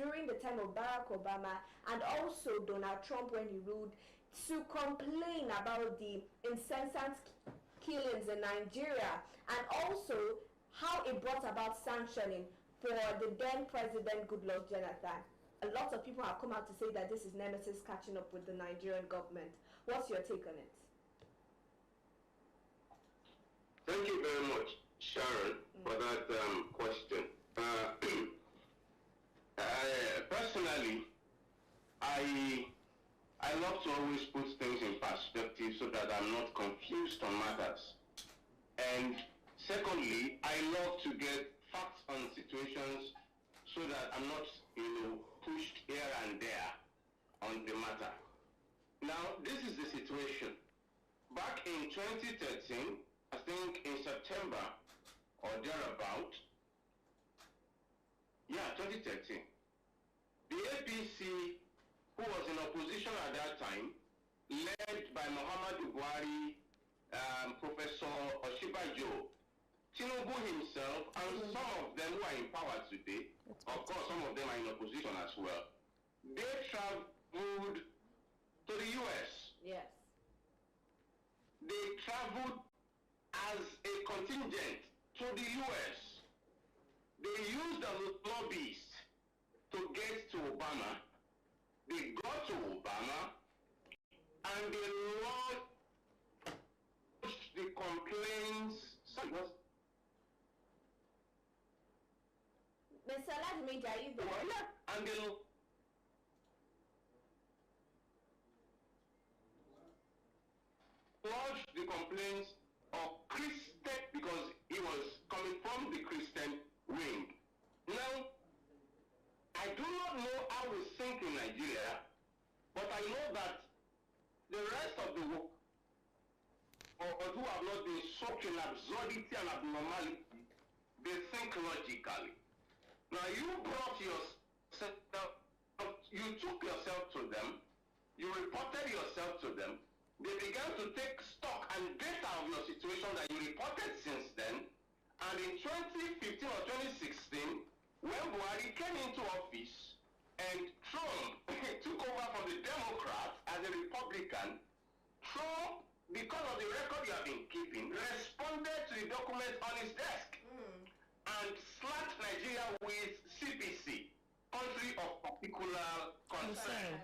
during the time of Barack Obama and also Donald Trump when he ruled, to complain about the incessant killings in Nigeria, and also how it brought about sanctioning for the then President Goodluck Jonathan. A lot of people have come out to say that this is nemesis catching up with the Nigerian government. What's your take on it? Thank you very much, Sharon, for that question. Personally, I love to always put things in perspective so that I'm not confused on matters. And secondly, I love to get facts on situations so that I'm not, pushed here and there on the matter. Now, this is the situation. Back in 2013, I think in September or thereabout, 2013, the APC, who was in opposition at that time, led by Muhammadu Buhari, Professor Oshibajo, Tinubu himself, and some of them who are in power today, of course some of them are in opposition as well, they traveled to the US. Yes. They traveled as a contingent to the US. They used the lobbyists to get to Obama. They got to Obama and they lodged the complaints. Mr. Ladmeja, are you there? And they lodged the complaints of Christian, because he was coming from the Christian wing. Now, I do not know how we think in Nigeria, but I know that the rest of the world, or who have not been soaked in absurdity and abnormality, they think logically. Now, you brought yourself, you took yourself to them, you reported yourself to them, they began to take stock and data of your situation that you reported since then, and in 2015 or 2016, when Buhari came into office and Trump took over from the Democrats as a Republican, Trump, because of the record you have been keeping, responded to the document on his desk and slapped Nigeria with CPC, country of particular concern.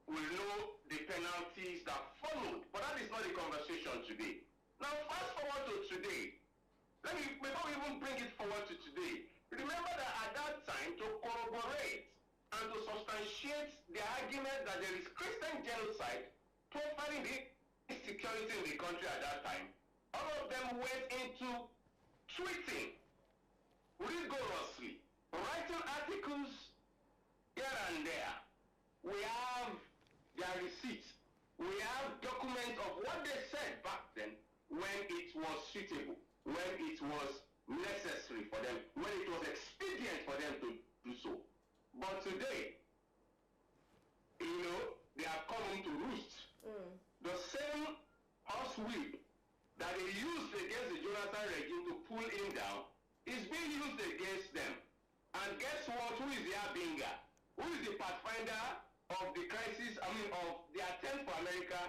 We know the penalties that followed, but that is not the conversation today. Now, fast forward to today. Before we even bring it forward to today, remember that at that time, to corroborate and to substantiate the argument that there is Christian genocide, profiling the insecurity in the country at that time, all of them went into tweeting rigorously, writing articles here and there. We have their receipts. We have documents of what they said back then when it was suitable, when it was necessary for them, when it was expedient for them to do so. But today, they have come into roost. The same house whip that they used against the Jonathan regime to pull him down is being used against them. And guess what? Who is the Abinga? Who is the pathfinder of the crisis, of the attempt for America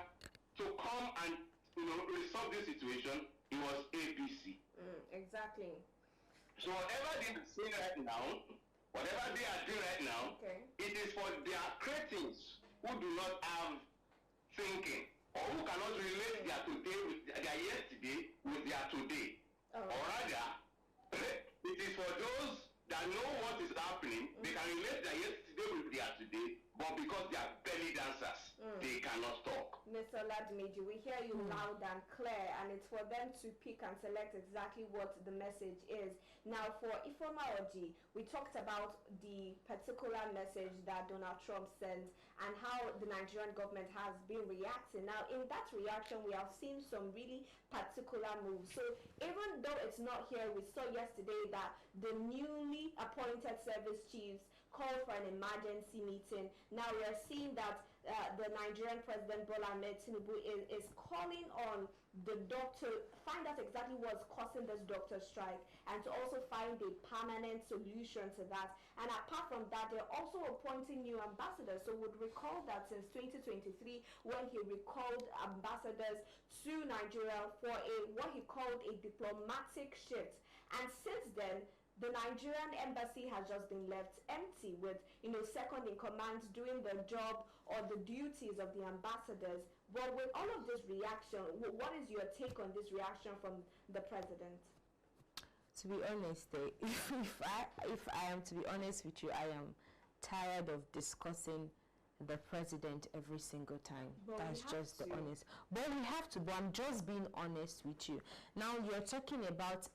to come and, resolve this situation? It was APC. Exactly. So whatever they are saying right now, whatever they are doing right now, it is for their cretins who do not have thinking, or who cannot relate their today with their yesterday with their today. Or rather, it is for those that know what is happening, they can relate their yesterday with their today, but because they are belly dancers, they cannot talk. Mr. Ladmeji, we hear you loud and clear, and it's for them to pick and select exactly what the message is. Now, for Ifeoma Oji, we talked about the particular message that Donald Trump sent and how the Nigerian government has been reacting. Now, in that reaction, we have seen some really particular moves. So even though it's not here, we saw yesterday that the newly appointed service chiefs called for an emergency meeting. Now we are seeing that the Nigerian President Bola Ahmed Tinubu is calling on the doctor, find out exactly what's causing this doctor strike, and to also find a permanent solution to that. And apart from that, they're also appointing new ambassadors. So would recall that since 2023, when he recalled ambassadors to Nigeria for what he called a diplomatic shift, and since then the Nigerian embassy has just been left empty with, second in command doing the job or the duties of the ambassadors. But with all of this reaction, what is your take on this reaction from the president? To be honest, if I am to be honest with you, I am tired of discussing the president every single time. But that's just the honest. But we have to. But I'm just being honest with you. Now you're talking about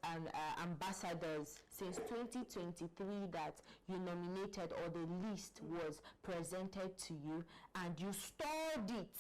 ambassadors since 2023 that you nominated, or the list was presented to you, and you stored it.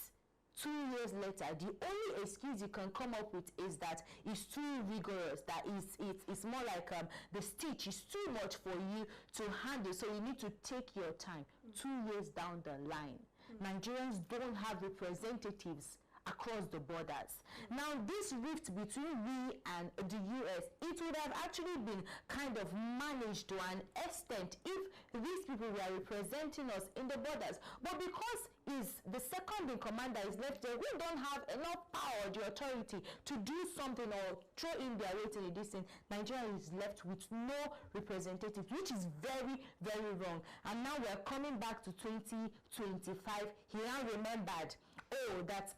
2 years later, the only excuse you can come up with is that it's too rigorous, that it's more like the stitch is too much for you to handle, so you need to take your time. 2 years down the line, Nigerians don't have representatives across the borders. Now this rift between we and the US, it would have actually been kind of managed to an extent if these people were representing us in the borders. But because is the second in command that is left there, we don't have enough power or the authority to do something or throw in their weight in this thing. Nigeria is left with no representatives, which is very, very wrong. And now we're coming back to 2025. He now remembered, that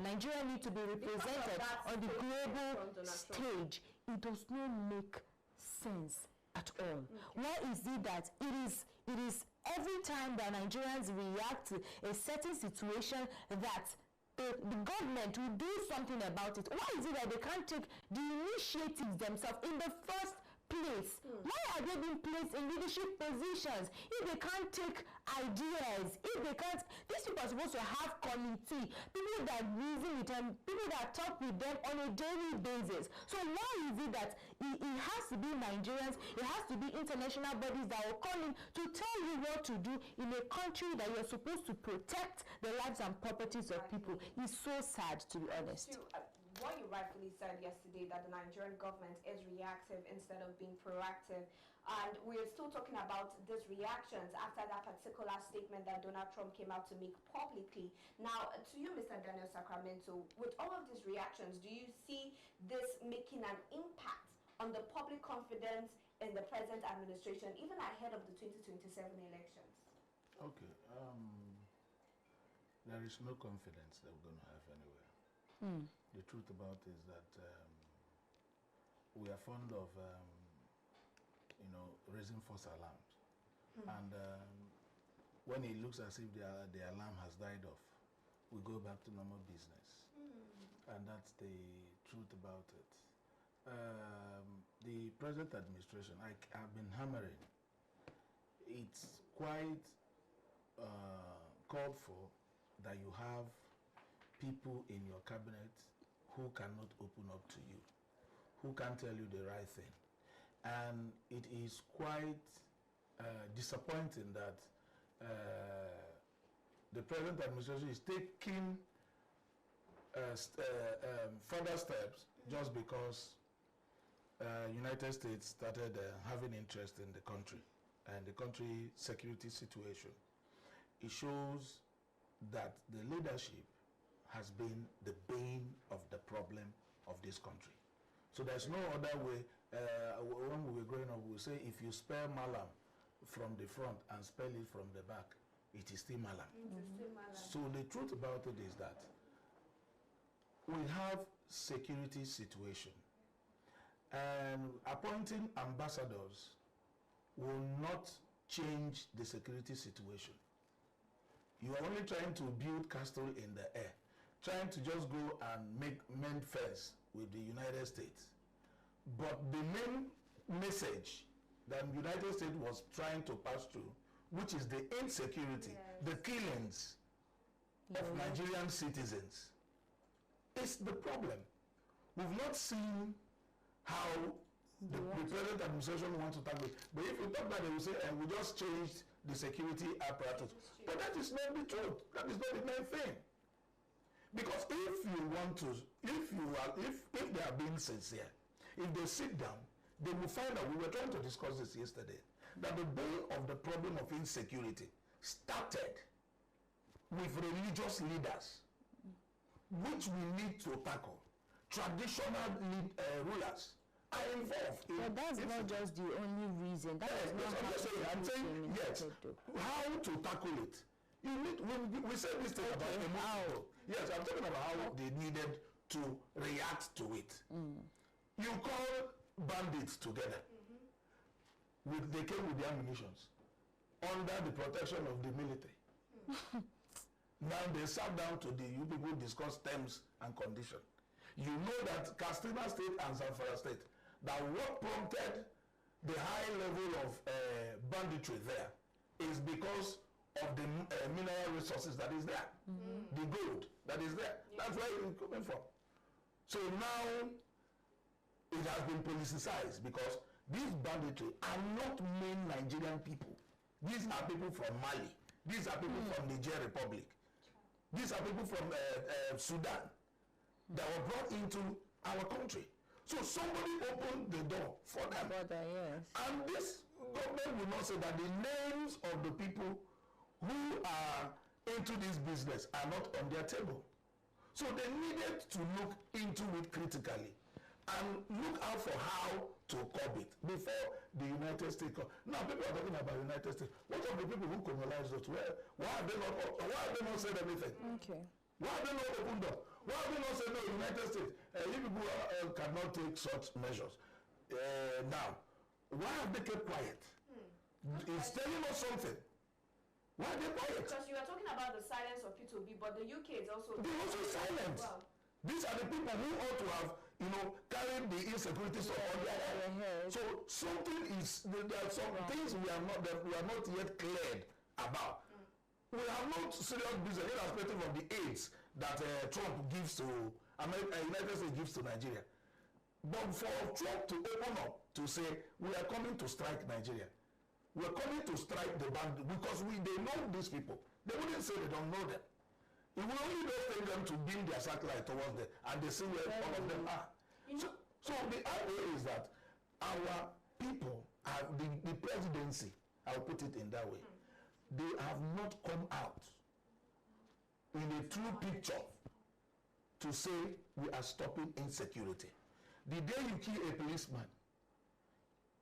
Nigeria need to be represented on the global stage. It does not make sense at all. Why is it that it is every time that Nigerians react to a certain situation that the government will do something about it? Why is it that they can't take the initiatives themselves in the first place? Why are they being placed in leadership positions if they can't take ideas? If they can't, these people are supposed to have committee, people that reason with them, people that talk with them on a daily basis. So why is it that it has to be Nigerians, it has to be international bodies that will come in to tell you what to do in a country that you're supposed to protect the lives and properties of people? It's so sad, to be honest. What you rightfully said yesterday, that the Nigerian government is reactive instead of being proactive. And we're still talking about these reactions after that particular statement that Donald Trump came out to make publicly. Now, to you, Mr. Daniel Sacramento, with all of these reactions, do you see this making an impact on the public confidence in the present administration, even ahead of the 2027 elections? Okay. There is no confidence that we're going to have anywhere. The truth about it is that we are fond of, raising false alarms. And when it looks as if the alarm has died off, we go back to normal business. And that's the truth about it. The present administration, I've been hammering. It's quite called for that you have people in your cabinet who cannot open up to you, who can't tell you the right thing. And it is quite disappointing that the present administration is taking further steps just because United States started having interest in the country and the country security situation. It shows that the leadership has been the bane of the problem of this country. So there's no other way. When we were growing up, we would say if you spell Malam from the front and spell it from the back, it is still Malam. So the truth about it is that we have security situation, and appointing ambassadors will not change the security situation. You are only trying to build castle in the air, trying to just go and mend fence with the United States. But the main message that the United States was trying to pass through, which is the insecurity, the killings of Nigerian citizens, is the problem. We've not seen how the present administration wants to tackle it. But if you talk about it, they will say, and we just changed the security apparatus. But that is not the truth. That is not the main thing. Because if they are being sincere, if they sit down, they will find out, we were trying to discuss this yesterday, that the bane of the problem of insecurity started with religious leaders, which we need to tackle. Traditional rulers are involved. But that's not just the only reason. That is not I'm saying, yes, how to tackle it. You need, we said this thing about how. Yes, I'm talking about how they needed to react to it. You call bandits together. They came with their ammunitions under the protection of the military. Now they sat down to you people discuss terms and conditions. You know that Katsina State and Zamfara State, that what prompted the high level of banditry there is because of the mineral resources that is there, the gold that is there. That's where it's coming from. So now it has been politicized because these banditry are not main Nigerian people. These are people from Mali. These are people from Niger Republic. These are people from Sudan that were brought into our country. So somebody opened the door for them. Yes. And this government will not say that the names of the people who are into this business are not on their table. So they needed to look into it critically and look out for how to curb it before the United States. Now people are talking about the United States. What of the people who colonized us? Why have they not said anything? Okay. Why have they not opened up? Why have they not said no, United States? You people cannot take such measures. Now, why have they kept quiet? It's telling us something. Why are they quiet? Because you are talking about the silence of P2B, but the UK is also... They're also silent. Well. These are the people who ought to have, carried the insecurity stuff on their head. So something is, there are some things we are not yet cleared about. We have no serious business, irrespective of the aids that Trump gives to United States gives to Nigeria. But for Trump to open up to say, we are coming to strike Nigeria. We are coming to strike the band because they know these people. They wouldn't say they don't know them. It will only take them to beam their satellite towards them, and they see where all of them are. So the idea is that our people, the presidency, I'll put it in that way, they have not come out in a true picture to say we are stopping insecurity. The day you kill a policeman,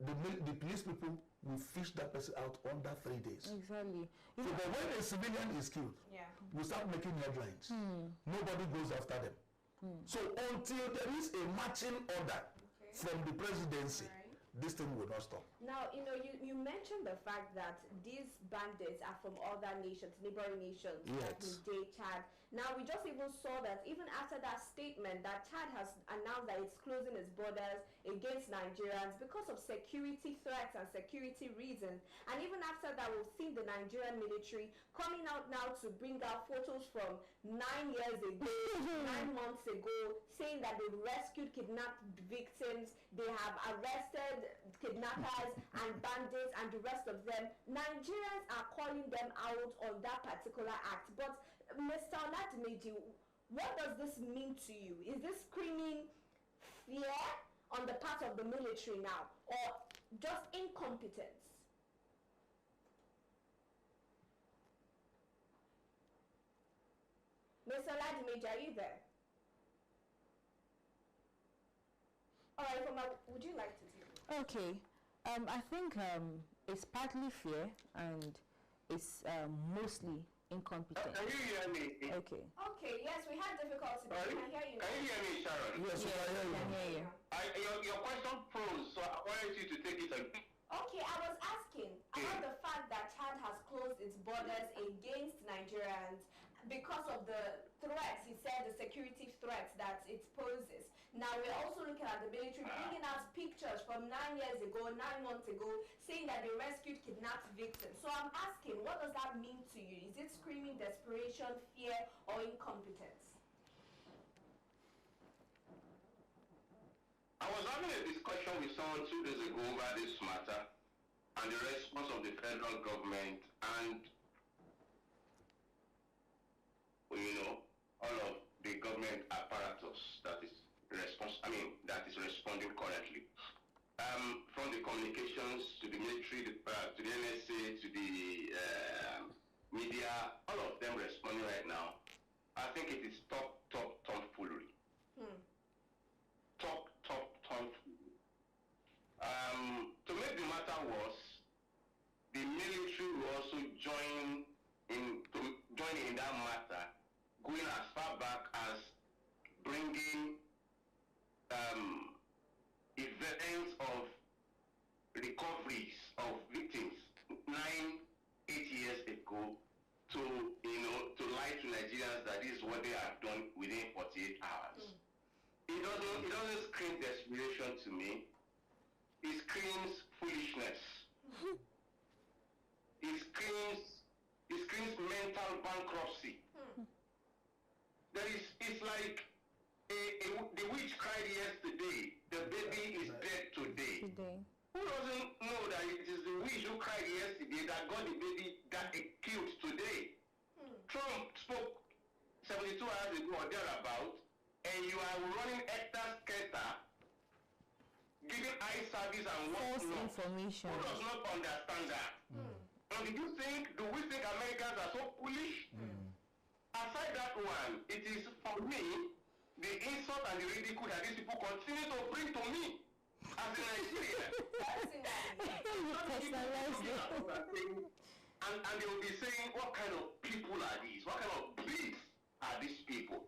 the police people will fish that person out under 3 days. Exactly. So, but when a civilian is killed, we start making headlines. Nobody goes after them. So until there is a matching order from the presidency, this thing will not stop. Now, you mentioned the fact that these bandits are from other nations, neighboring nations, like Niger, Chad. Now, we just even saw that even after that statement that Chad has announced that it's closing its borders against Nigerians because of security threats and security reasons. And even after that, we've seen the Nigerian military coming out now to bring out photos from 9 years ago, 9 months ago, saying that they've rescued kidnapped victims, they have arrested kidnappers and bandits and the rest of them. Nigerians are calling them out on that particular act. But Mr. Oladimeji, what does this mean to you? Is this screaming fear on the part of the military now, or just incompetence? Mr. Oladimeji, are you there? All right, would you like to take it? Okay. I think it's partly fear and it's mostly incompetence. Can you hear me? Okay. Okay, yes, we had difficulty, but we can hear you. Can you hear me, Sharon? Yes, I can hear you. Your question froze, so I wanted you to take it again. Okay, I was asking about the fact that Chad has closed its borders against Nigerians because of the threats, he said, the security threats that it poses. Now, we're also looking at the military bringing out pictures from 9 years ago, 9 months ago, saying that they rescued kidnapped victims. So I'm asking, what does that mean to you? Is it screaming desperation, fear, or incompetence? I was having a discussion with someone 2 days ago about this matter and the response of the federal government and, all of communications, to the military, to the NSA, to the media, all of them responding right now, I think it is top tomfoolery. Top tomfoolery. To make the matter worse, the military will also join in that matter, going as far back as bringing events of recoveries of victims 9-8 years ago to lie to Nigerians that this is what they have done within 48 hours. It doesn't scream desperation to me. It screams foolishness. It screams mental bankruptcy. It's like the witch cried yesterday, the baby is dead today. Who doesn't know that it is the witch who cried yesterday that got the baby killed today? Trump spoke 72 hours ago or thereabout, and you are running hectare-skelter, giving eye service and what not. Information. Who does not understand that? And do we think Americans are so foolish? Aside that one, it is for me the insult and the ridicule that these people continue to bring to me as a Nigerian. And they will be saying, what kind of people are these? What kind of breeds are these people?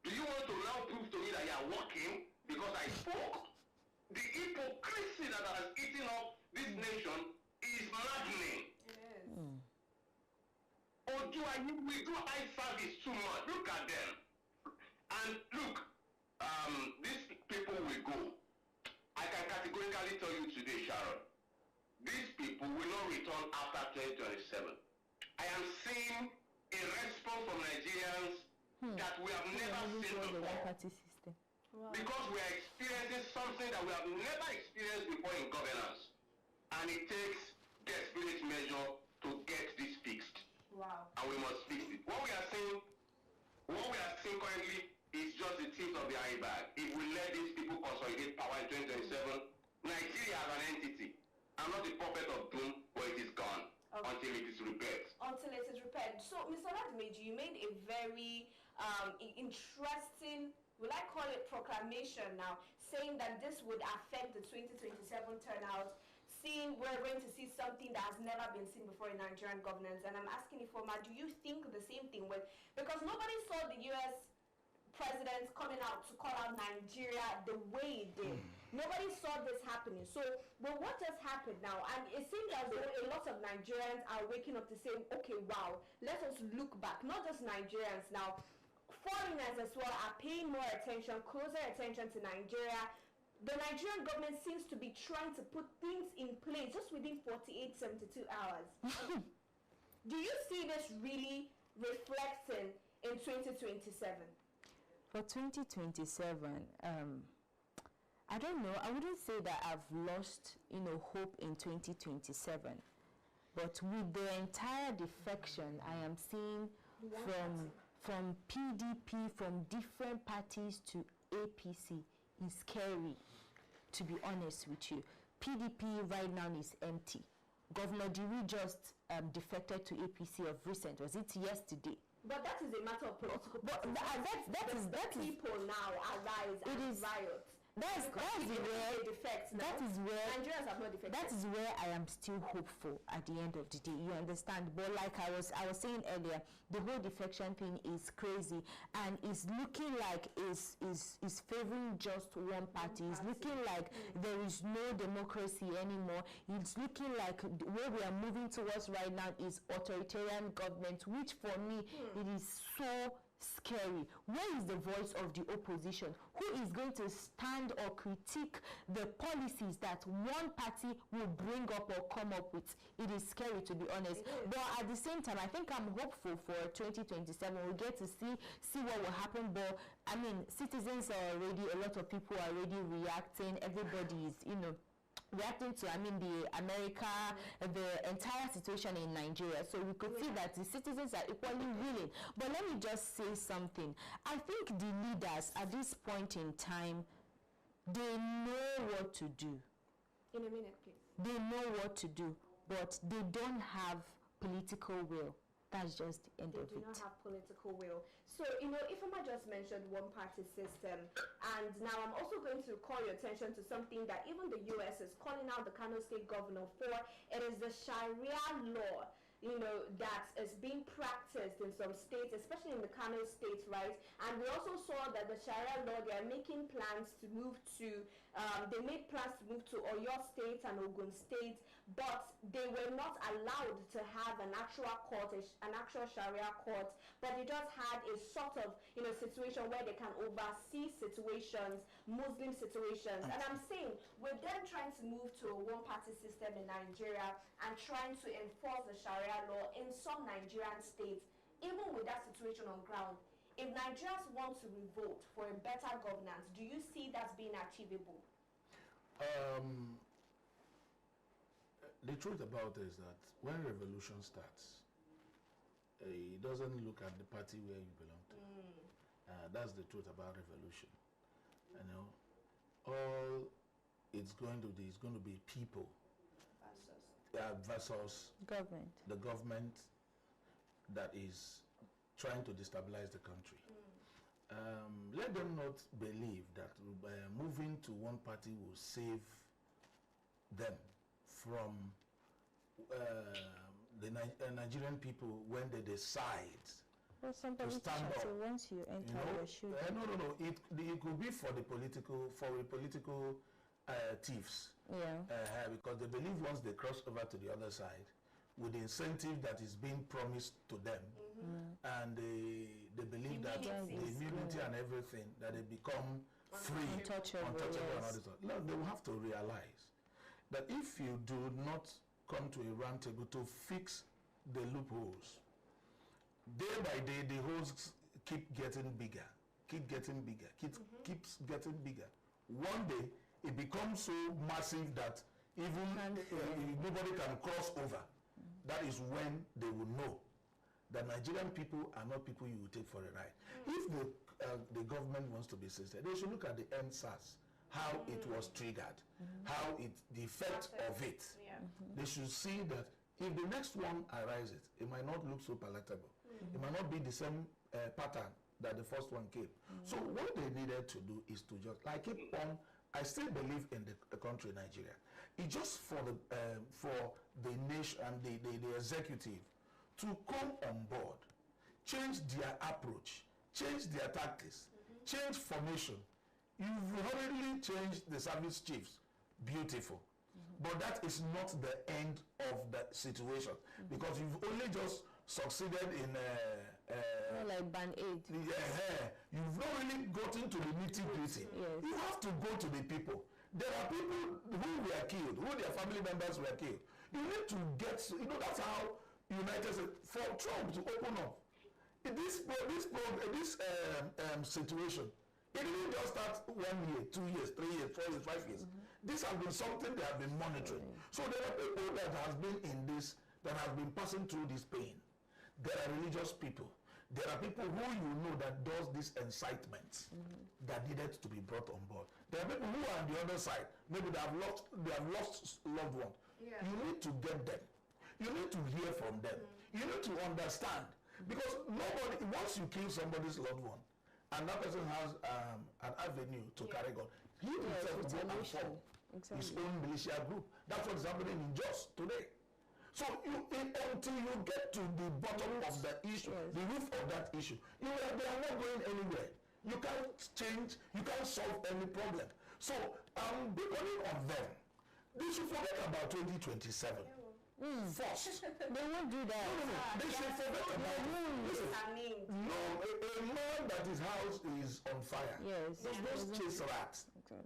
Do you want to now prove to me that you are working because I spoke? The hypocrisy that has eaten up this nation is maddening. We do eye service too much. Look at them. And look, these people will go. I can categorically tell you today, Sharon, these people will not return after 2027. I am seeing a response from Nigerians that we have never seen before. Because we are experiencing something that we have never experienced before in governance. And it takes desperate measure to get this fixed. And we must fix it. What we are seeing currently is just the tip of the iceberg. If we let these people consolidate power in 2027, Nigeria as an entity, I'm not the prophet of doom, but it is gone until it is repaired. So, Mr. Ladmeji, you made a very interesting, will I call it proclamation now, saying that this would affect the 2027 turnout. We're going to see something that has never been seen before in Nigerian governance. And I'm asking Ifoma, do you think the same thing because nobody saw the US president coming out to call out Nigeria the way it did. Nobody saw this happening. So, but what just happened now? And it seems as though a lot of Nigerians are waking up to say, okay, wow, let us look back. Not just Nigerians now. Foreigners as well are paying more attention, closer attention to Nigeria. The Nigerian government seems to be trying to put things in place just within 48, 72 hours. Do you see this really reflecting in 2027? For 2027, I don't know. I wouldn't say that I've lost, hope in 2027. But with the entire defection I am seeing from PDP, from different parties to APC, is scary, to be honest with you. PDP right now is empty. Governor Diri just defected to APC of recent. Was it yesterday? But that is a matter of political. But that is people now arise and riot. That is where Nigerians have not defected. That is where I am still hopeful at the end of the day. You understand? But like I was saying earlier, the whole defection thing is crazy and it's looking like is favoring just one party. It's looking like there is no democracy anymore. It's looking like where we are moving towards right now is authoritarian government, which for me it is so scary. Where is the voice of the opposition? Who is going to stand or critique the policies that one party will bring up or come up with? It is scary, to be honest. But at the same time, I think I'm hopeful for 2027. We'll get to see what will happen. But I mean, citizens are already, a lot of people are already reacting. Everybody is, reacting to, the America, the entire situation in Nigeria. So we could see that the citizens are equally willing. But let me just say something. I think the leaders at this point in time, they know what to do. In a minute, please. they know what to do, but they don't have political will. That's just the end of it. They do not have political will. So, Ifeoma just mentioned one-party system, and now I'm also going to call your attention to something that even the US is calling out the Kanu state governor for. It is the Sharia law, that is being practiced in some states, especially in the Kanu state, right? And we also saw that the Sharia law, they are making plans to move to, they made plans to move to Oyo State and Ogun State, but they were not allowed to have an actual court, an actual Sharia court, but they just had a sort of, situation where they can oversee situations, Muslim situations. And I'm saying, with them trying to move to a one-party system in Nigeria and trying to enforce the Sharia law in some Nigerian states, even with that situation on ground, if Nigerians want to revolt for a better governance, do you see that being achievable? The truth about it is that when revolution starts, it doesn't look at the party where you belong to. That's the truth about revolution. All it's going to be people versus government. The government that is trying to destabilize the country. Let them not believe that moving to one party will save them from the Nigerian people when they decide Well, somebody to stand up. Once you enter your shoe. No. It could be for the political thieves. Yeah. Because they believe once they cross over to the other side, with the incentive that is being promised to them, and they believe that the immunity and everything, that they become free, untouchable and all this. No, they will have to realize that if you do not come to a round table to fix the loopholes, day by day the holes keep getting bigger, keeps getting bigger. One day it becomes so massive that even nobody can cross over. That is when they will know that Nigerian people are not people you will take for a ride. If the government wants to be sincere, they should look at the NSAS, how it was triggered, how the effect of it. They should see that if the next one arises, it might not look so palatable. It might not be the same pattern that the first one came. So what they needed to do is to just, I still believe in the country Nigeria. It's just for the nation and the executive to come on board, change their approach, change their tactics, change formation. You've already changed the service chiefs, beautiful. But that is not the end of the situation, because you've only just succeeded in like Band-Aid. You've not really gotten to the nitty-gritty. Yes. You have to go to the people. There are people who were killed, who their family members were killed. You need to get, that's how United States, for Trump to open up. This situation, it didn't just start 1 year, 2 years, 3 years, 4 years, 5 years. This has been something they have been monitoring. So there are people that has been in this, that have been passing through this pain. There are religious people. There are people who that does this incitement that needed to be brought on board. There are people who are on the other side. Maybe they have lost loved one. Yeah. You need to get them. You need to hear from them. You need to understand. Because once you kill somebody's loved one, and that person has an avenue to carry on, he himself will go and form his own militia group. That's what's happening in Jos today. So until you get to the bottom of the issue, the root of that issue, they are not going anywhere. You can't change, you can't solve any problem. So I'm beckoning on them. They should forget about 2027. First. They won't do that. No. They should forget about it. A man that his house is on fire. Yes. Those chase rats. Okay.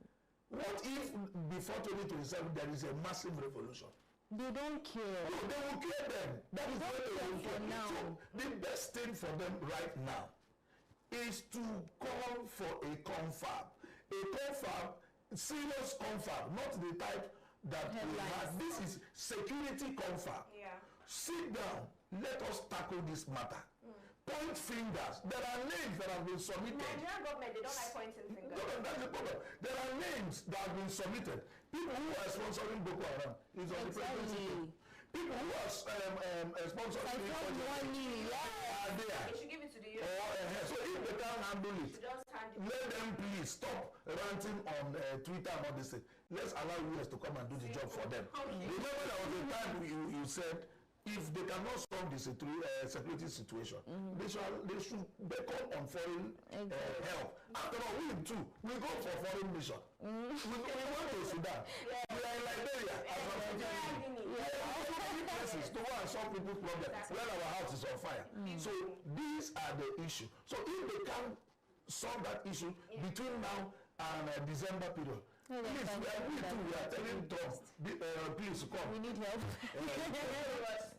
What if before 2027 there is a massive revolution? They don't care. No, they will kill them. That is what they will for do. now. So the best thing for them right now is to call for a confab. A confab, serious confab, not the type that we have. This is security confab. Yeah. Sit down. Let us tackle this matter. Point fingers. There are names that have been submitted. Nigerian government, they don't like pointing fingers. No, that's the problem. There are names that have been submitted. People who are sponsoring Boko Haram. It's on the president system. People who are sponsors money, are there. They should give it to the US. So if they can't handle it, Just hand it. let them please stop ranting on Twitter about this thing. Let's allow US to come and do the job for them. Remember there was a time you said if they cannot solve the security situation, they should beckon on foreign help. After all, we too, we go for foreign mission. We went to Sudan. We are in Liberia. To go and solve people's problems when our house is on fire. So these are the issues. So if they can solve that issue between now and December period, please, we are telling Trump, please come. We need help.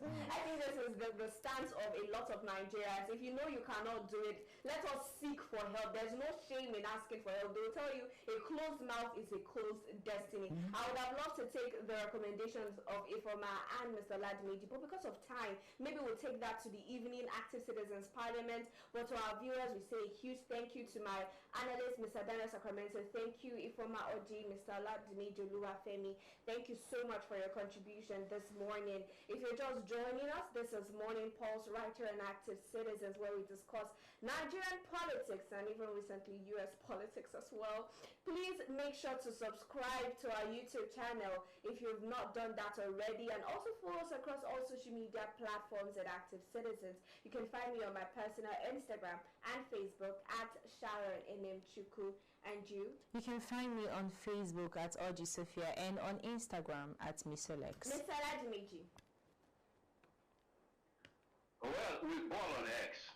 I think this is the stance of a lot of Nigerians. If you know you cannot do it, let us seek for help. There's no shame in asking for help. They will tell you a closed mouth is a closed destiny. I would have loved to take the recommendations of Ifoma and Mr. Ladimiji, but because of time, maybe we'll take that to the evening Active Citizens Parliament. But to our viewers, we say a huge thank you to my analyst, Mr. Daniel Sacramento. Thank you, Ifoma Oji, Mr. Ladimiji Oluwafemi. Thank you so much for your contribution this morning. If you're just joining us, this is Morning Pulse, right here on Active Citizens, where we discuss Nigerian politics and even recently US politics as well. Please make sure to subscribe to our YouTube channel if you've not done that already, and also follow us across all social media platforms at Active Citizens. You can find me on my personal Instagram and Facebook at Sharon Enemchuku. And you? You can find me on Facebook at Oji Sophia and on Instagram at Misolex. Mr. Ladimiji. Well, we ball on X.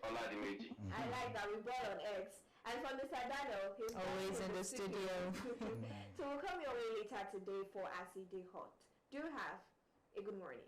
Oladimiji. I like that, we ball on X. And from Mr. Daniel, he's always in the studio. So we'll come your way later today for Acid Hot. Do have a good morning.